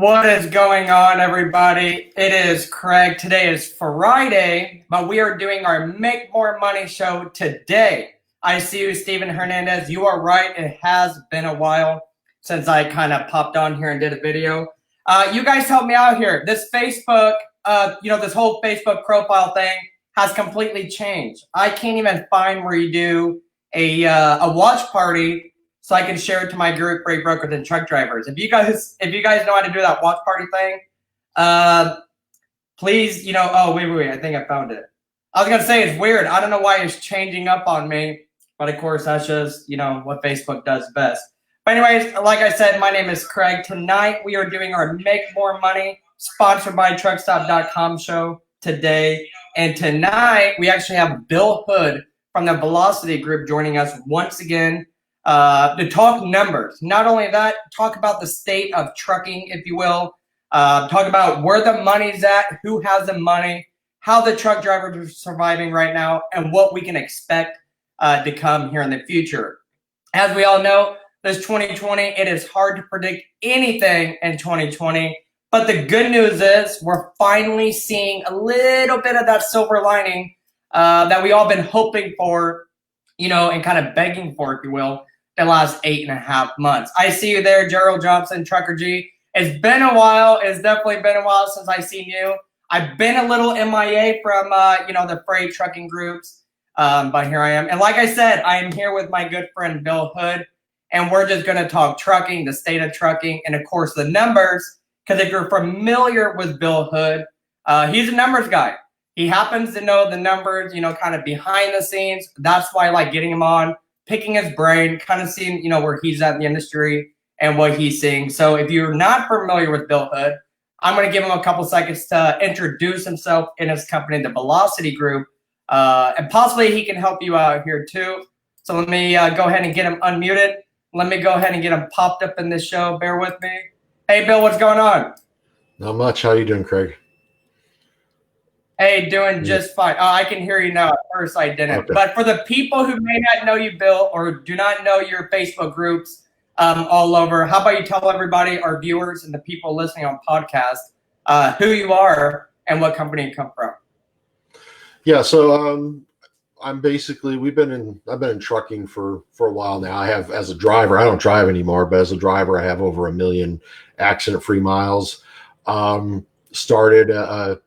What is going on, everybody? It is Craig. Today is Friday, but we are doing our Make More Money show today. I see you, Steven Hernandez. You are right. It has been a while since I kind of popped on here and did a video. You guys help me out here. This Facebook, this whole Facebook profile thing has completely changed. I can't even find where you do a watch party so I can share it to my group, freight brokers and truck drivers. If you guys know how to do that watch party thing, please, oh, wait, I think I found it. I was going to say it's weird. I don't know why it's changing up on me, but of course that's just, what Facebook does best. But anyways, like I said, my name is Craig. Tonight we are doing our Make More Money, sponsored by truckstop.com show today. And tonight we actually have Bill Hood from the VLocity Group joining us once again. To talk numbers. Not only that, talk about the state of trucking, if you will. Talk about where the money's at, who has the money, how the truck drivers are surviving right now, and what we can expect to come here in the future. As we all know, this 2020, it is hard to predict anything in 2020. But the good news is we're finally seeing a little bit of that silver lining that we all been hoping for, and kind of begging for, if you will, the last 8.5 months. I see you there, Gerald Johnson, Trucker G. It's been a while. It's definitely been a while since I've seen you. I've been a little MIA from, the freight trucking groups, but here I am. And like I said, I am here with my good friend, Bill Hood, and we're just going to talk trucking, the state of trucking, and of course the numbers, because if you're familiar with Bill Hood, he's a numbers guy. He happens to know the numbers, kind of behind the scenes. That's why I like getting him on, picking his brain, kind of seeing, where he's at in the industry and what he's seeing. So if you're not familiar with Bill Hood, I'm going to give him a couple seconds to introduce himself and his company, the VLocity Group, and possibly he can help you out here too. So let me go ahead and get him unmuted. Let me go ahead and get him popped up in this show. Bear with me. Hey, Bill, what's going on? Not much. How you doing, Craig? Hey, doing just fine. I can hear you now. At first, I didn't. Okay. But for the people who may not know you, Bill, or do not know your Facebook groups all over, how about you tell everybody, our viewers and the people listening on podcasts, who you are and what company you come from? Yeah, so I've been in trucking for a while now. I have, as a driver, I don't drive anymore, but as a driver, I have over 1 million accident-free miles. Started a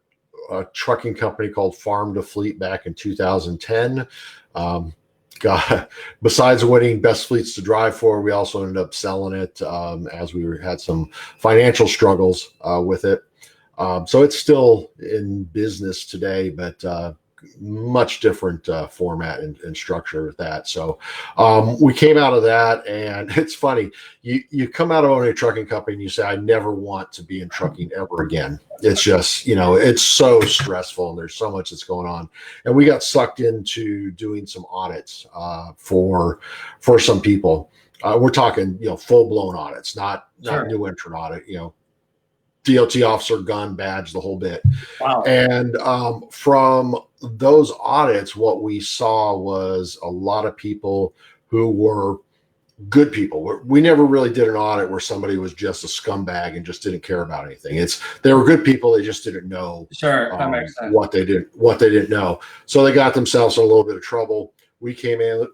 trucking company called Farm to Fleet back in 2010. Besides winning best fleets to drive for, we also ended up selling it as we had some financial struggles with it. So it's still in business today, but much different format and structure with that. So we came out of that, and it's funny. You come out of owning a trucking company and you say, I never want to be in trucking ever again. It's just, it's so stressful and there's so much that's going on. And we got sucked into doing some audits for some people. We're talking, full blown audits, not new entrant audit, DOT officer, gun, badge, the whole bit. Wow. And from those audits, what we saw was a lot of people who were good people. We never really did an audit where somebody was just a scumbag and just didn't care about anything. They were good people. They just didn't know that makes sense. what they didn't know. So they got themselves in a little bit of trouble. We came in,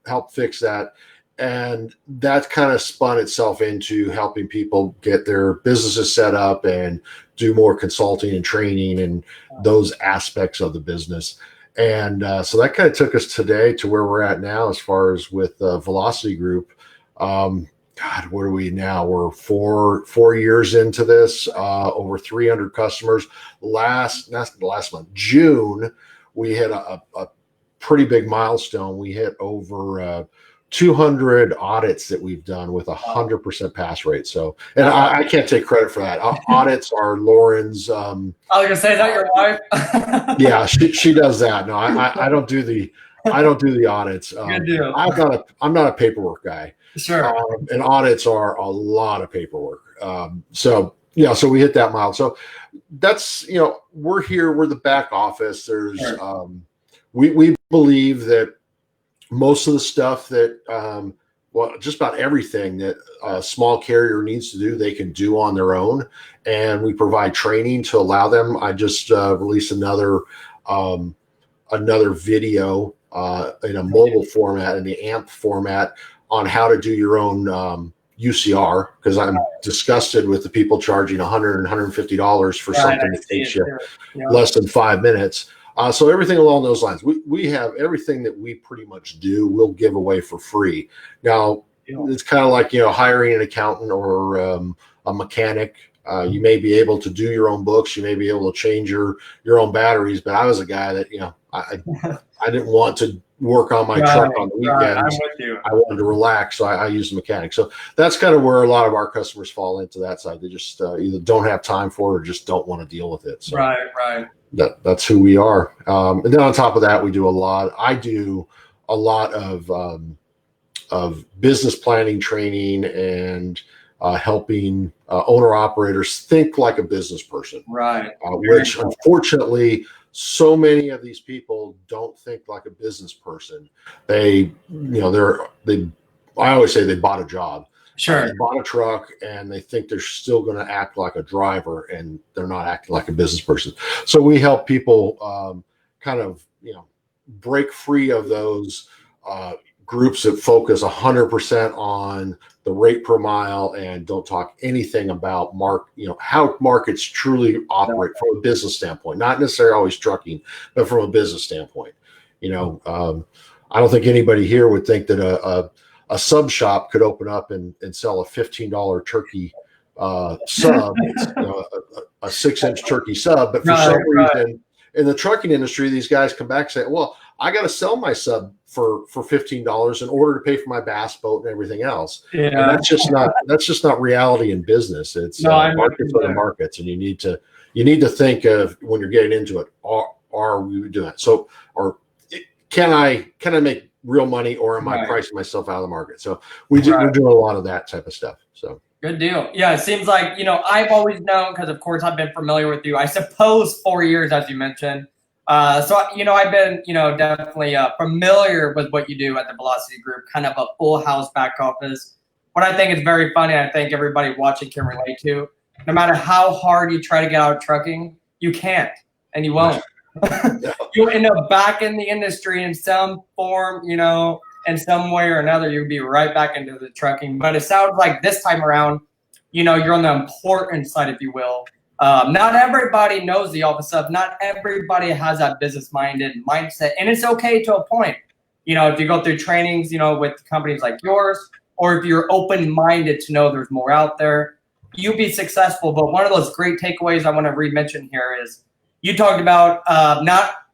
helped fix that. And that kind of spun itself into helping people get their businesses set up and do more consulting and training and those aspects of the business. And so that kind of took us today to where we're at now as far as with VLocity Group. God, where are we now? We're four years into this, over 300 customers. Last month, June, we hit a pretty big milestone. We hit over 200 audits that we've done with 100% pass rate. So, and I can't take credit for that. Audits are Lauren's. I was gonna say, is that your wife? Yeah, she does that. No, I don't do the audits. Good deal. I'm not a paperwork guy. Sure. And audits are a lot of paperwork. So we hit that mile. So that's, we're here. We're the back office. There's we believe that most of the stuff that well, just about everything that a small carrier needs to do, they can do on their own. And we provide training to allow them. I just released another video in a mobile format, in the AMP format, on how to do your own UCR, because I'm disgusted with the people charging $100 and $150 for something that takes you less than 5 minutes. So everything along those lines, we have everything that we pretty much do, we'll give away for free. Now, it's kind of like, hiring an accountant or a mechanic. You may be able to do your own books. You may be able to change your own batteries. But I was a guy that, I didn't want to work on my truck on the weekends. I'm with you. I wanted to relax, so I used a mechanic. So that's kind of where a lot of our customers fall into that side. They just either don't have time for it or just don't want to deal with it. So right. That's who we are. And then on top of that, I do a lot of business planning training and helping owner operators think like a business person. Right. Which unfortunately, so many of these people don't think like a business person. I always say they bought a job. Sure. They bought a truck and they think they're still going to act like a driver, and they're not acting like a business person. So we help people kind of, break free of those groups that focus 100% on the rate per mile and don't talk anything about how markets truly operate from a business standpoint, not necessarily always trucking, but from a business standpoint. I don't think anybody here would think that a sub shop could open up and sell a $15 turkey sub, a 6-inch turkey sub. But for some reason in the trucking industry, these guys come back and say, well, I got to sell my sub for $15 in order to pay for my bass boat and everything else. Yeah. And that's just not reality in business. It's markets are the markets, and you need to think of, when you're getting into it, are we doing it? So, or can I make real money, or am I pricing myself out of the market? So we're doing a lot of that type of stuff. So good deal. Yeah, it seems like, I've always known, because of course I've been familiar with you, I suppose 4 years, as you mentioned. So I've been, definitely familiar with what you do at the VLocity Group, kind of a full house back office. What I think is very funny, I think everybody watching can relate to, no matter how hard you try to get out of trucking, you can't, and you won't. You'll end up back in the industry in some form, in some way or another. You'll be right back into the trucking. But it sounds like this time around, you're on the important side, if you will. Not everybody knows the office stuff. Not everybody has that business-minded mindset, and it's okay to a point. If you go through trainings, with companies like yours, or if you're open-minded to know there's more out there, you'll be successful. But one of those great takeaways I want to re-mention here is you talked about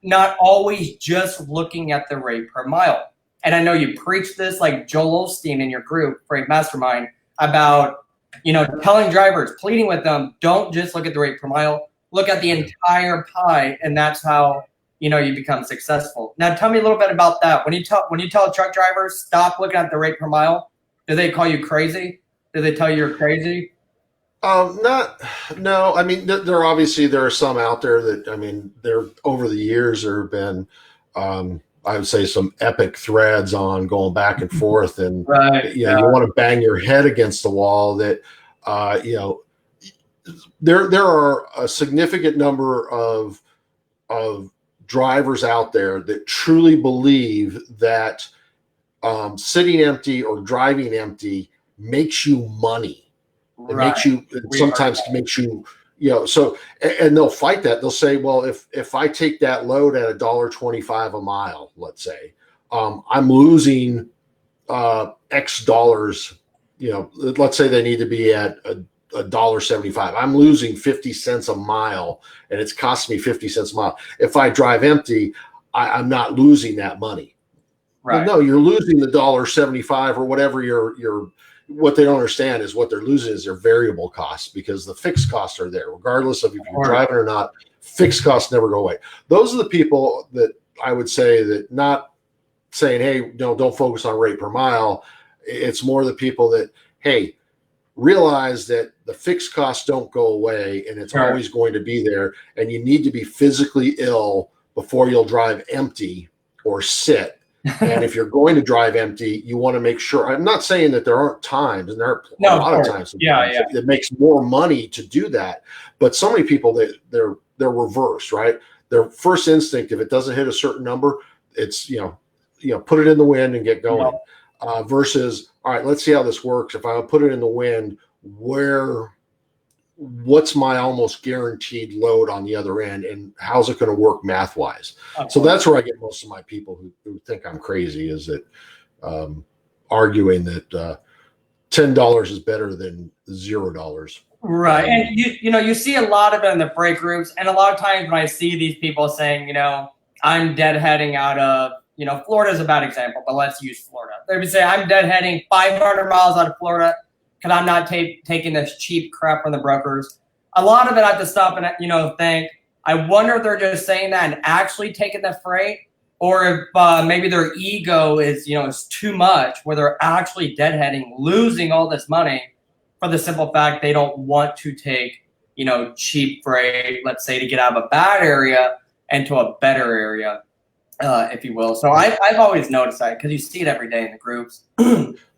not always just looking at the rate per mile. And I know you preach this like Joel Osteen in your group, Freight Mastermind, about telling drivers, pleading with them, don't just look at the rate per mile, look at the entire pie, and that's how you become successful. Now, tell me a little bit about that. When you tell truck drivers stop looking at the rate per mile, do they call you crazy? Do they tell you you're crazy? No. I mean, there are some out there that, there over the years there have been, I would say, some epic threads on going back and forth, and you want to bang your head against the wall. That there are a significant number of drivers out there that truly believe that sitting empty or driving empty makes you money. It makes you so, and they'll fight that. They'll say, well, if I take that load at $1.25 a mile, let's say, I'm losing X dollars. Let's say they need to be at $1.75. I'm losing 50 cents a mile, and it's costing me 50 cents a mile. If I drive empty, I'm not losing that money. Right? Well, no, you're losing the $1.75 or whatever your. What they don't understand is what they're losing is their variable costs, because the fixed costs are there, regardless of if you're driving or not. Fixed costs never go away. Those are the people that I would say that, not saying, hey, don't focus on rate per mile. It's more the people that, hey, realize that the fixed costs don't go away, and it's always going to be there. And you need to be physically ill before you'll drive empty or sit And if you're going to drive empty, you want to make sure. I'm not saying that there aren't times, and there are a lot of times. It makes more money to do that. But so many people, they're reversed, right? Their first instinct, if it doesn't hit a certain number, it's put it in the wind and get going. Versus, all right, let's see how this works. If I put it in the wind, what's my almost guaranteed load on the other end, and how's it going to work math wise? So that's where I get most of my people who think I'm crazy, is that arguing that $10 is better than $0. Right. And you see a lot of it in the freight groups, and a lot of times when I see these people saying, I'm deadheading out of, Florida is a bad example, but let's use Florida. They would say, I'm deadheading 500 miles out of Florida because I'm not taking this cheap crap from the brokers. A lot of it I have to stop and, think, I wonder if they're just saying that and actually taking the freight, or if maybe their ego is too much, where they're actually deadheading, losing all this money for the simple fact they don't want to take, cheap freight, let's say, to get out of a bad area into a better area, if you will. So I've always noticed that, because you see it every day in the groups.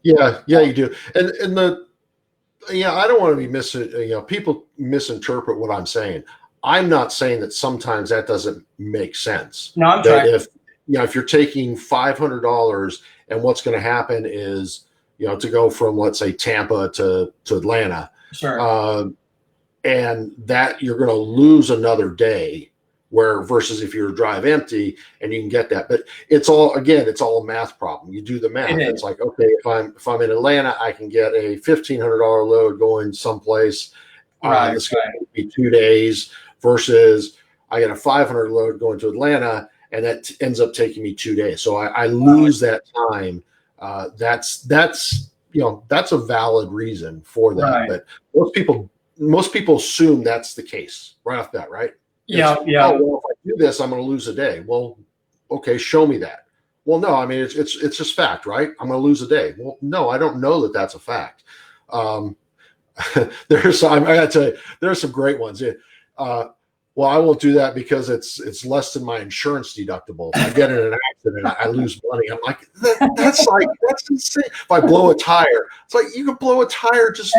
Yeah, you do. And I don't want to be people misinterpret what I'm saying. I'm not saying that sometimes that doesn't make sense. No, I'm trying. If you're taking $500 and what's going to happen is, to go from, let's say, Tampa to Atlanta, sure, and that you're going to lose another day, versus if you drive empty and you can get that. But it's all a math problem. You do the math. It's like, okay, if I'm in Atlanta, I can get a $1,500 load going someplace. It's going to be 2 days, versus I get a 500 load going to Atlanta, and that ends up taking me 2 days. So I lose that time. That's a valid reason for that. Right. But most people assume that's the case right off the bat, right? Yeah. Oh, well, if I do this, I'm going to lose a day. Well, okay, show me that. Well, no, I mean, it's just fact, right? I'm going to lose a day. Well, no, I don't know that that's a fact. I got to tell you, there are some great ones. Well, I won't do that because it's less than my insurance deductible. If I get in an accident, I lose money. I'm like, that's insane. If I blow a tire, it's like, you can blow a tire just.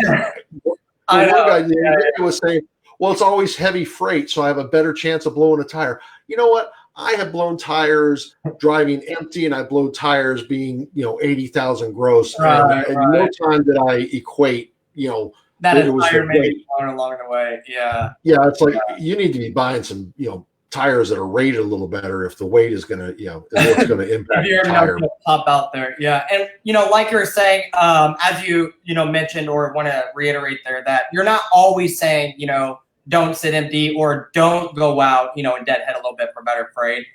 I know. Guy was saying, well, it's always heavy freight, so I have a better chance of blowing a tire. You know what? I have blown tires driving empty, and I blow tires being 80,000 gross. And no time did I equate that entire maybe blown along the way. Yeah. Yeah, it's like you need to be buying some tires that are rated a little better if the weight is going to what's going to impact the tire. Pop out there. Yeah. And like you're saying, as you mentioned, or want to reiterate there, that you're not always saying don't sit empty or don't go out and deadhead a little bit for better freight.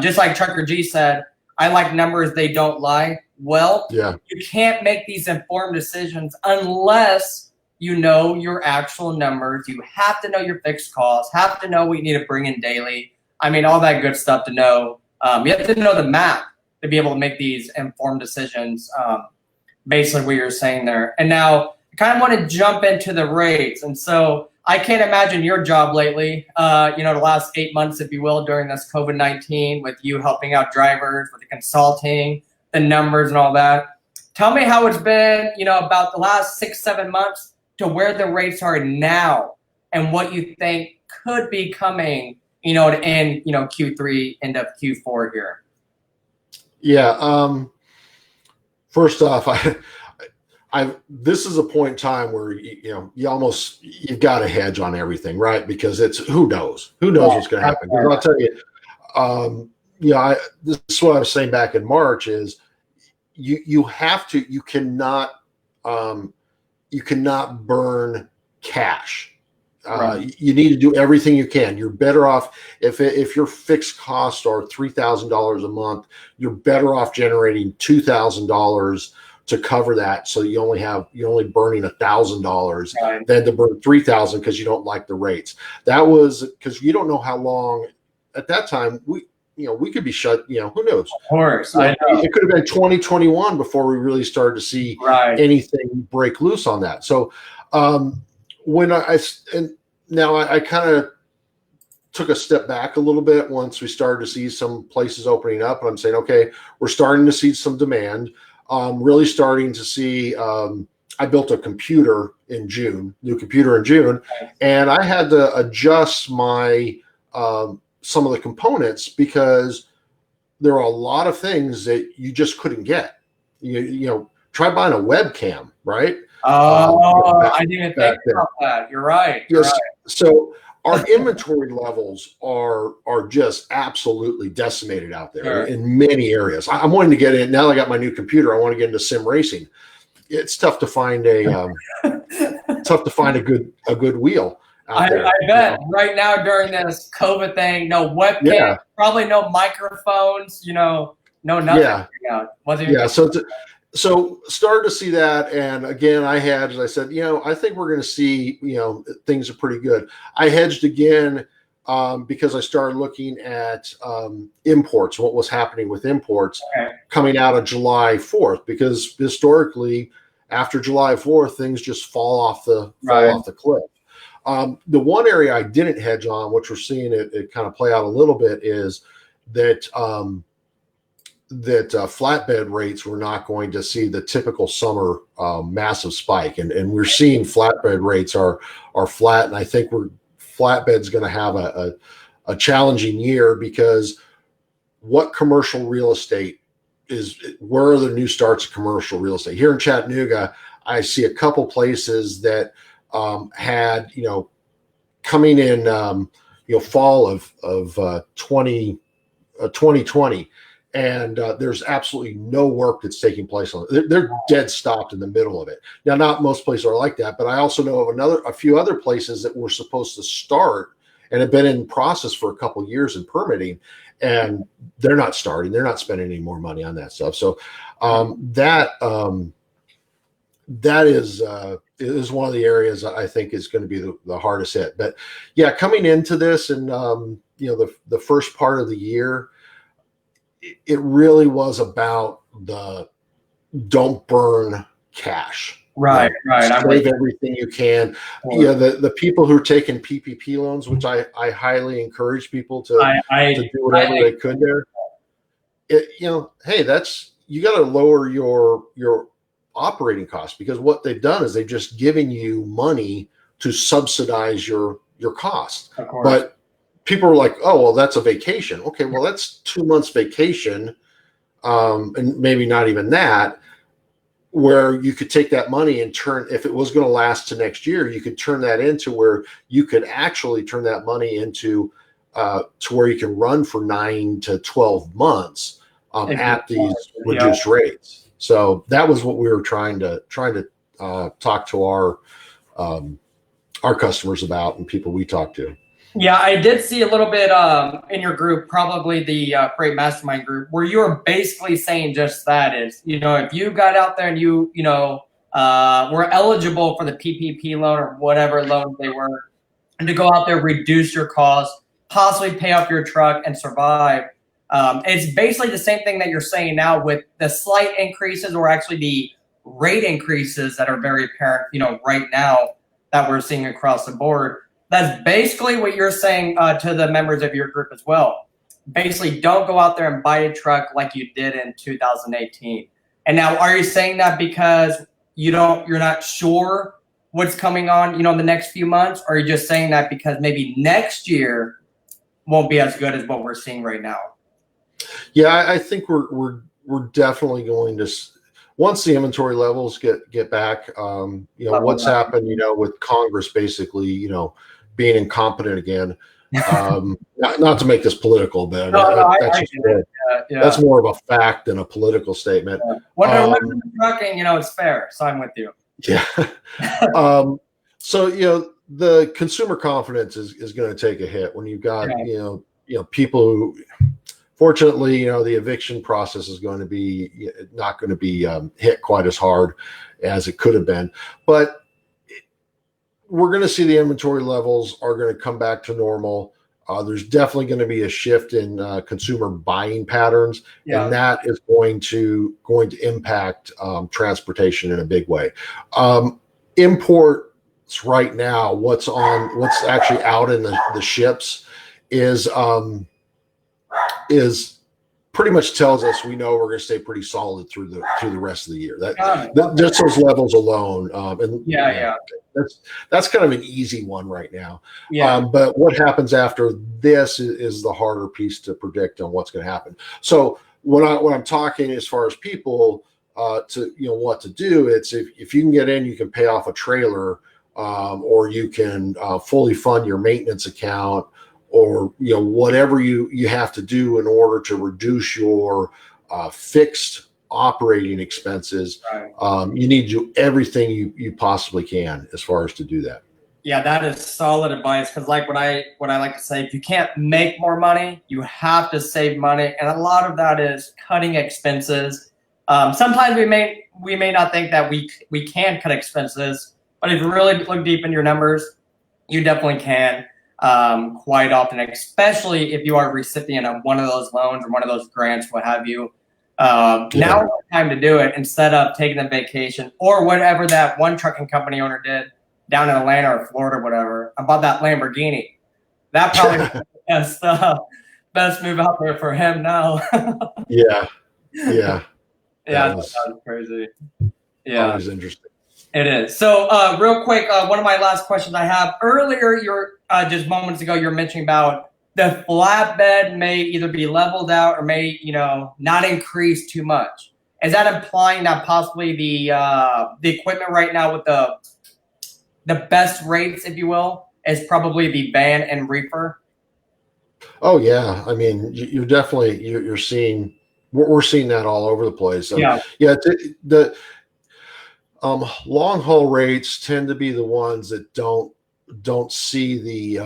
Just like Trucker G said, I like numbers, they don't lie. Well, you can't make these informed decisions unless you know your actual numbers. You have to know your fixed costs, have to know what you need to bring in daily. I mean, all that good stuff to know. You have to know the map to be able to make these informed decisions, basically what you're saying there. And now I kind of want to jump into the rates. And so I can't imagine your job lately, the last 8 months, if you will, during this COVID-19, with you helping out drivers with the consulting, the numbers and all that. Tell me how it's been, about the last 6-7 months to where the rates are now, and what you think could be coming, to end, Q3, end of Q4 here. Yeah. First off, this is a point in time where you've got to hedge on everything, right? Because it's who knows what's going to happen. Because I'll tell you, this is what I was saying back in March is you cannot burn cash. You need to do everything you can. You're better off if your fixed costs are $3,000 a month, you're better off generating $2,000 to cover that. So you're only burning $1,000 than to burn $3,000 because you don't like the rates. That was because you don't know how long at that time we could be shut, who knows? Of course. I know. It could have been 2021 before we really started to see anything break loose on that. So when I kind of took a step back a little bit once we started to see some places opening up. And I'm saying, okay, we're starting to see some demand. Really starting to see, I built a computer in June, new computer in June, and I had to adjust my, some of the components because there are a lot of things that you just couldn't get. You know, try buying a webcam, right? I didn't even think about that. You're right. You're yes. right. So our inventory levels are just absolutely decimated out there Sure. in many areas. I'm wanting to get in now that I got my new computer. I want to get into sim racing. It's tough to find a good wheel out there. I bet right now during this COVID thing, no webcam, probably no microphones, no nothing. Yeah. So started to see that. And again, as I said, I think we're going to see, things are pretty good. I hedged again because I started looking at imports, what was happening with imports coming out of July 4th, because historically after July 4th, things just fall off the cliff. The one area I didn't hedge on, which we're seeing it kind of play out a little bit, is that flatbed rates were not going to see the typical summer massive spike, and we're seeing flatbed rates are flat, and I think flatbed's going to have a challenging year because what commercial real estate where are the new starts of commercial real estate here in Chattanooga? I see a couple places that had coming in fall of 2020. And there's absolutely no work that's taking place on it. They're dead stopped in the middle of it. Now, not most places are like that, but I also know of a few other places that were supposed to start and have been in process for a couple of years in permitting, and they're not starting. They're not spending any more money on that stuff. So that is one of the areas I think is going to be the hardest hit. But yeah, coming into this and the first part of the year, it really was about the don't burn cash. Right. Save everything you can. Yeah, the people who are taking PPP loans, which I highly encourage people to do whatever they could there. Hey, you got to lower your operating costs, because what they've done is they've just given you money to subsidize your costs. But people are like, oh, well, that's a vacation. Okay, well, that's 2 months vacation, and maybe not even that, where you could take that money and if it was going to last to next year, you could turn that into where you could actually turn that money into to where you can run for 9 to 12 months at these reduced rates. So that was what we were trying to talk to our customers about and people we talk to. Yeah, I did see a little bit in your group, probably the Freight Mastermind group, where you were basically saying just that is, if you got out there and you were eligible for the PPP loan or whatever loan they were, and to go out there, reduce your costs, possibly pay off your truck and survive. It's basically the same thing that you're saying now with the slight increases, or actually the rate increases that are very apparent, right now that we're seeing across the board. That's basically what you're saying to the members of your group as well. Basically, don't go out there and buy a truck like you did in 2018. And now, are you saying that because you're not sure what's coming on, in the next few months, or are you just saying that because maybe next year won't be as good as what we're seeing right now? Yeah, I think we're definitely going to, once the inventory levels get back, what's happened, with Congress basically, being incompetent again. Not to make this political, but that's more of a fact than a political statement. When I'm trucking, it's fair. So I'm with you. Yeah. So the consumer confidence is going to take a hit when you've got people who, fortunately, the eviction process is going to be not going to be hit quite as hard as it could have been, but we're going to see the inventory levels are going to come back to normal. There's definitely going to be a shift in consumer buying patterns, and that is going to impact transportation in a big way. Imports right now, what's actually out in the ships is pretty much tells us we know we're going to stay pretty solid through the rest of the year. Just those levels alone, and that's kind of an easy one right now. But what happens after this is the harder piece to predict on what's going to happen. So when I'm talking as far as people to what to do, it's if you can get in, you can pay off a trailer, or you can fully fund your maintenance account, or whatever you have to do in order to reduce your fixed operating expenses. You need to do everything you possibly can as far as to do that. Yeah, that is solid advice, because like what I like to say, if you can't make more money, you have to save money, and a lot of that is cutting expenses. Sometimes we may not think that we can cut expenses, but if you really look deep in your numbers, you definitely can. Quite often, especially if you are a recipient of one of those loans or one of those grants, what have you. Now is the time to do it instead of taking a vacation or whatever that one trucking company owner did down in Atlanta or Florida or whatever. I bought that Lamborghini. That probably was the best move out there for him now. Yeah. That was crazy. Yeah. That was interesting. It is. So real quick, one of my last questions I have. Earlier, you're just moments ago, you're mentioning about the flatbed may either be leveled out or may, not increase too much. Is that implying that possibly the equipment right now with the best rates, if you will, is probably the van and reefer? Oh yeah. I mean, you're definitely, you're seeing, we're seeing that all over the place. So, the long haul rates tend to be the ones that don't see the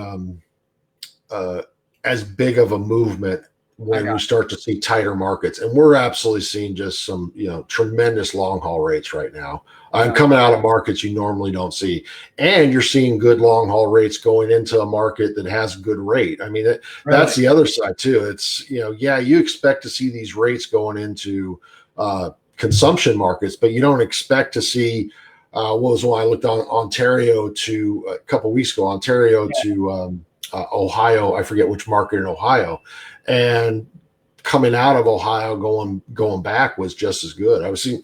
as big of a movement when we start to see tighter markets, and we're absolutely seeing just some tremendous long haul rates right now. I'm coming out of markets you normally don't see, and you're seeing good long haul rates going into a market that has good rate. I mean, that's the other side too. It's you expect to see these rates going into consumption markets, but you don't expect to see what was when I looked on Ontario to a couple of weeks ago, Ontario to Ohio. I forget which market in Ohio, and coming out of Ohio going back was just as good. I was seeing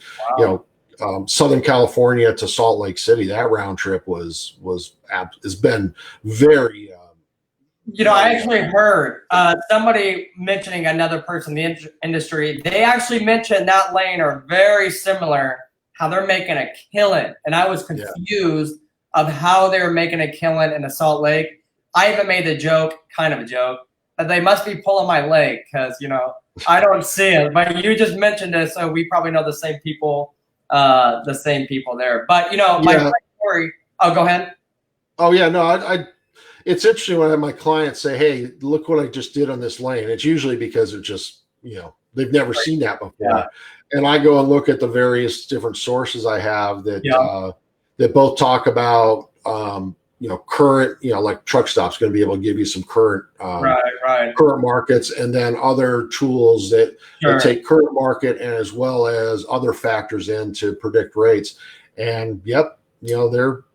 Southern California to Salt Lake City. That round trip has been very. I actually heard somebody mentioning another person in the industry. They actually mentioned that lane are very similar, how they're making a killing. And I was confused of how they were making a killing in the Salt Lake. I even made the joke, kind of a joke, that they must be pulling my leg because, I don't see it. But you just mentioned it, so we probably know the same people there. But, like Corey, go ahead. Oh, yeah, no, it's interesting when I have my clients say, hey, look what I just did on this lane. It's usually because it's just, they've never seen that before. Yeah. And I go and look at the various different sources I have that that both talk about, current, like Truck Stop's going to be able to give you some current current markets, and then other tools that take current market and as well as other factors in to predict rates. And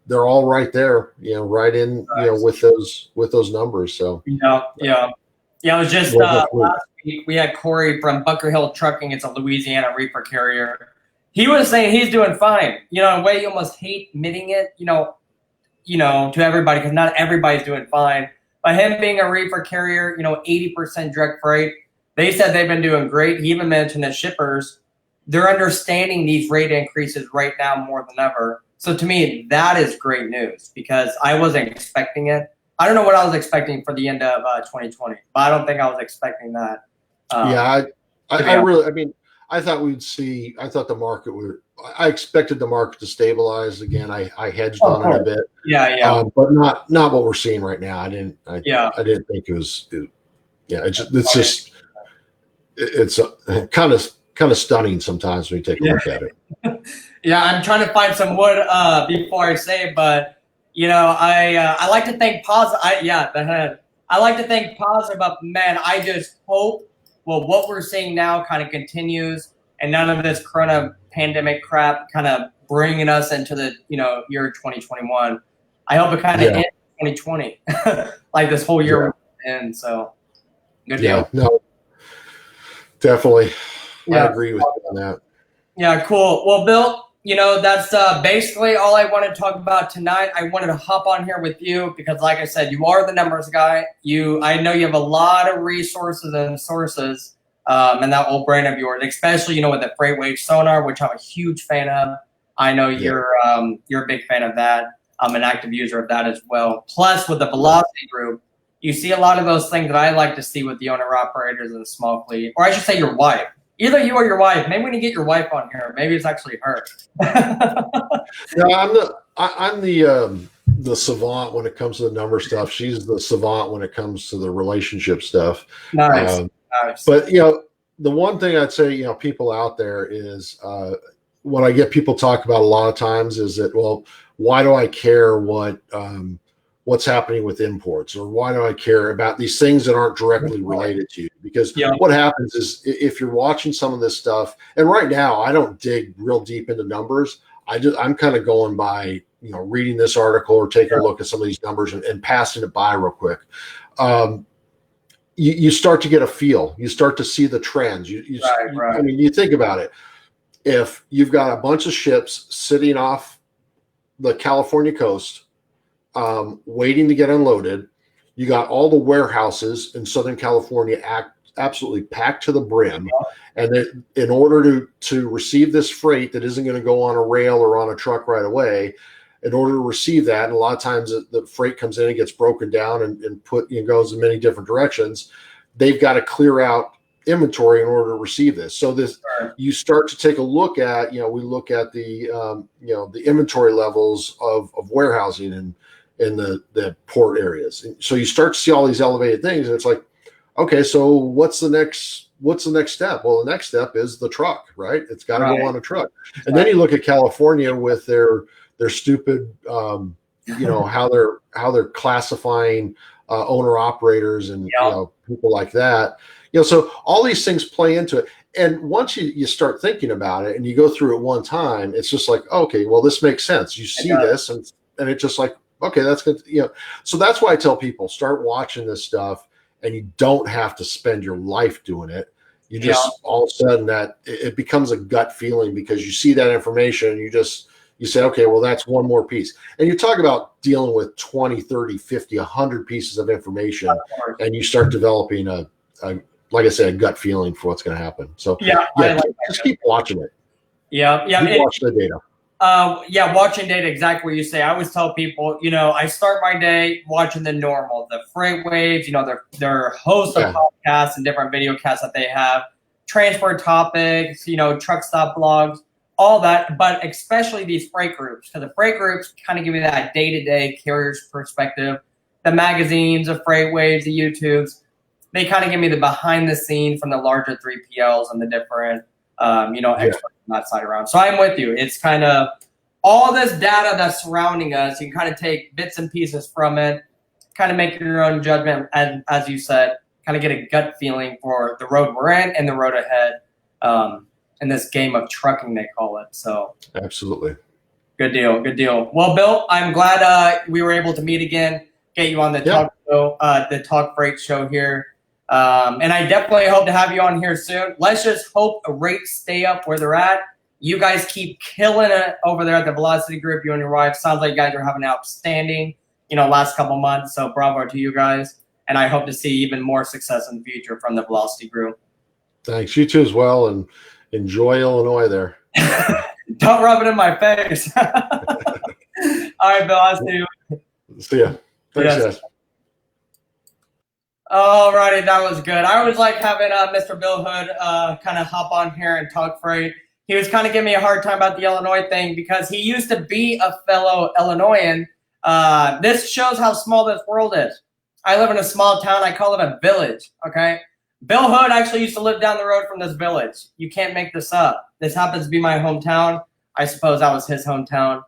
they're all right there, right in, with those numbers. So it was just last week we had Corey from Bunker Hill Trucking. It's a Louisiana reefer carrier. He was saying he's doing fine. In a way, you almost hate admitting it, to everybody, because not everybody's doing fine. But him being a reefer carrier, 80% direct freight, they said they've been doing great. He even mentioned that shippers, they're understanding these rate increases right now more than ever. So to me, that is great news because I wasn't expecting it. I don't know what I was expecting for the end of 2020, but I don't think I was expecting that. I thought the market I expected the market to stabilize again. I hedged on it a bit. But not what we're seeing right now. I didn't think it was. It's kind of stunning sometimes when you take a look at it. I'm trying to find some wood before I say it, but I like to think positive. I like to think positive, but man, I just hope what we're seeing now kind of continues, and none of this corona pandemic crap kind of bringing us into the year 2021. I hope it kind of ends 2020, like this whole year end. So good Yeah, deal. no, definitely. I Yeah. agree with you on that. Yeah, cool. Well, Bill, that's basically all I wanted to talk about tonight. I wanted to hop on here with you because, like I said, you are the numbers guy. I know you have a lot of resources and sources in that old brand of yours, especially, with the freight wage sonar, which I'm a huge fan of. I know you're a big fan of that. I'm an active user of that as well. Plus, with the VLocity Group, you see a lot of those things that I like to see with the owner-operators and the small fleet, or I should say your wife. Either you or your wife. Maybe we need to get your wife on here. Maybe it's actually her. No, I'm the savant when it comes to the number stuff. She's the savant when it comes to the relationship stuff. Nice. Nice. But the one thing I'd say, people out there is what I get people talk about a lot of times is that, well, why do I care what's happening with imports, or why do I care about these things that aren't directly related to you? Because what happens is if you're watching some of this stuff, and right now I don't dig real deep into numbers. I'm kind of going by, reading this article or taking a look at some of these numbers and passing it by real quick. You start to get a feel. You start to see the trends. I mean, you think about it. If you've got a bunch of ships sitting off the California coast, waiting to get unloaded, you got all the warehouses in Southern California absolutely packed to the brim, and in order to receive this freight that isn't going to go on a rail or on a truck right away, in order to receive that, and a lot of times the freight comes in and gets broken down and goes in many different directions, they've got to clear out inventory in order to receive this. So you start to take a look at, we look at the the inventory levels of warehousing and in the port areas. And so you start to see all these elevated things, and it's like, okay, so what's the next step? Well, the next step is the truck, right? It's got to go on a truck. And then you look at California with their stupid, how they're classifying owner operators and people like that. So all these things play into it. And once you start thinking about it and you go through it one time, it's just like, okay, well, this makes sense. You see this, and it's just like, okay, that's good. So that's why I tell people, start watching this stuff, and you don't have to spend your life doing it. You just all of a sudden that it becomes a gut feeling because you see that information and you say, okay, well, that's one more piece. And you talk about dealing with 20, 30, 50, 100 pieces of information, and you start developing like I said, a gut feeling for what's going to happen. So just keep watching it. Watch the data. Watching data, exactly what you say. I always tell people, I start my day watching the freight waves, their host of podcasts and different video casts that they have, transport topics, truck stop blogs, all that, but especially these freight groups, because the freight groups kind of give you that day-to-day carrier's perspective. The magazines, the freight waves, the YouTubes, they kind of give me the behind the scenes from the larger 3PLs and the different, experts on that side around. So I'm with you. It's kind of all this data that's surrounding us. You can kind of take bits and pieces from it, kind of make your own judgment, and as you said, kind of get a gut feeling for the road we're in and the road ahead in this game of trucking, they call it. So absolutely. Good deal. Good deal. Well, Bill, I'm glad we were able to meet again, get you on the Talk Freight show here. And I definitely hope to have you on here soon. Let's just hope rates stay up where they're at. You guys keep killing it over there at the VLocity Group, you and your wife. Sounds like you guys are having an outstanding, last couple months. So bravo to you guys. And I hope to see even more success in the future from the VLocity Group. Thanks. You too as well. And enjoy Illinois there. Don't rub it in my face. All right, Bill. I'll see you. See ya. Thanks, guys. Alrighty, that was good. I always like having Mr. Bill Hood kind of hop on here and talk freight. He was kind of giving me a hard time about the Illinois thing because he used to be a fellow Illinoisan. This shows how small this world is. I live in a small town. I call it a village, okay? Bill Hood actually used to live down the road from this village. You can't make this up. This happens to be my hometown. I suppose that was his hometown.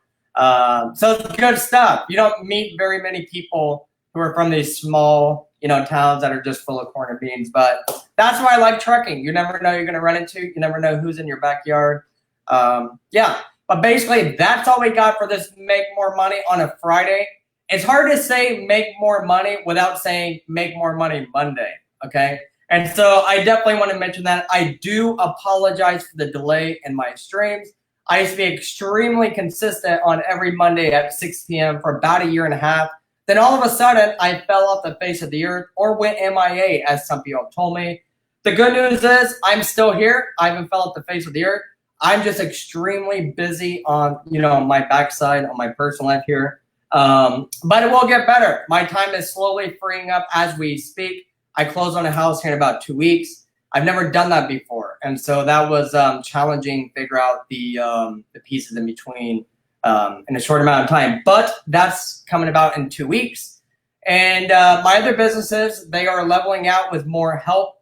So it's good stuff. You don't meet very many people who are from these small, towns that are just full of corn and beans. But that's why I like trucking. You never know you're going to run into. You never know who's in your backyard. But basically, that's all we got for this Make More Money on a Friday. it's hard to say make more money without saying make more money Monday, okay? And so I definitely want to mention that. I do apologize for the delay in my streams. I used to be extremely consistent on every Monday at 6 p.m. for about a year and a half. Then all of a sudden, I fell off the face of the earth or went MIA, as some people have told me. The good news is I'm still here. I haven't fell off the face of the earth. I'm just extremely busy on, my backside, on my personal life here. But it will get better. My time is slowly freeing up as we speak. I close on a house here in about 2 weeks. I've never done that before. And so that was challenging to figure out the pieces in between in a short amount of time. But that's coming about in 2 weeks. And my other businesses, they are leveling out with more help.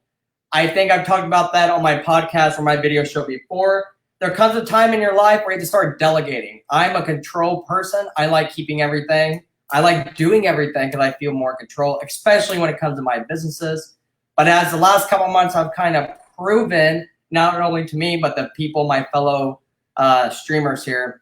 I think I've talked about that on my podcast or my video show before. There comes a time in your life where you have to start delegating. I'm a control person. I like keeping everything. I like doing everything because I feel more control, especially when it comes to my businesses. But as the last couple months, I've kind of proven, not only to me, but the people, my fellow streamers here,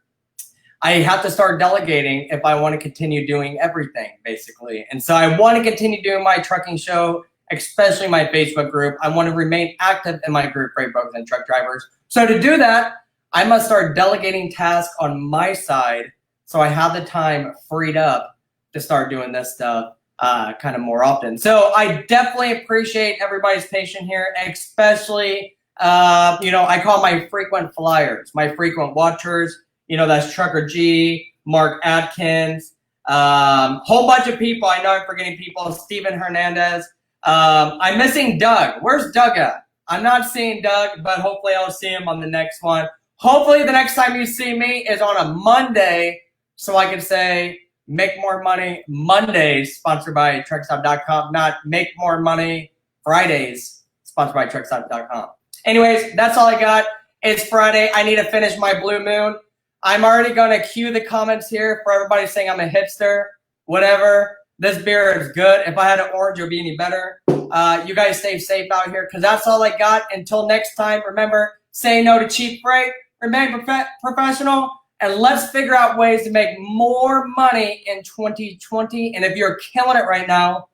I have to start delegating if I want to continue doing everything, basically. And so I want to continue doing my trucking show, especially my Facebook group. I want to remain active in my group, freight brokers and truck drivers. So to do that, I must start delegating tasks on my side so I have the time freed up to start doing this stuff kind of more often. So I definitely appreciate everybody's patience here, especially, I call my frequent flyers, my frequent watchers. That's Trucker G, Mark Atkins, whole bunch of people. I know I'm forgetting people. Steven Hernandez. I'm missing Doug. Where's Doug at? I'm not seeing Doug, but hopefully I'll see him on the next one. Hopefully the next time you see me is on a Monday, so I can say Make More Money Mondays, sponsored by truckstop.com, not Make More Money Fridays, sponsored by truckstop.com. Anyways, that's all I got. It's Friday. I need to finish my Blue Moon. I'm already going to cue the comments here for everybody saying I'm a hipster, whatever. This beer is good. If I had an orange, it would be any better. You guys stay safe out here because that's all I got. Until next time, remember, say no to cheap freight, remain professional, and let's figure out ways to make more money in 2020. And if you're killing it right now,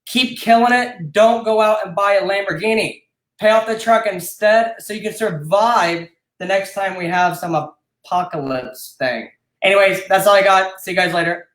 keep killing it. Don't go out and buy a Lamborghini. Pay off the truck instead so you can survive the next time we have some apocalypse thing. Anyways, that's all I got. See you guys later.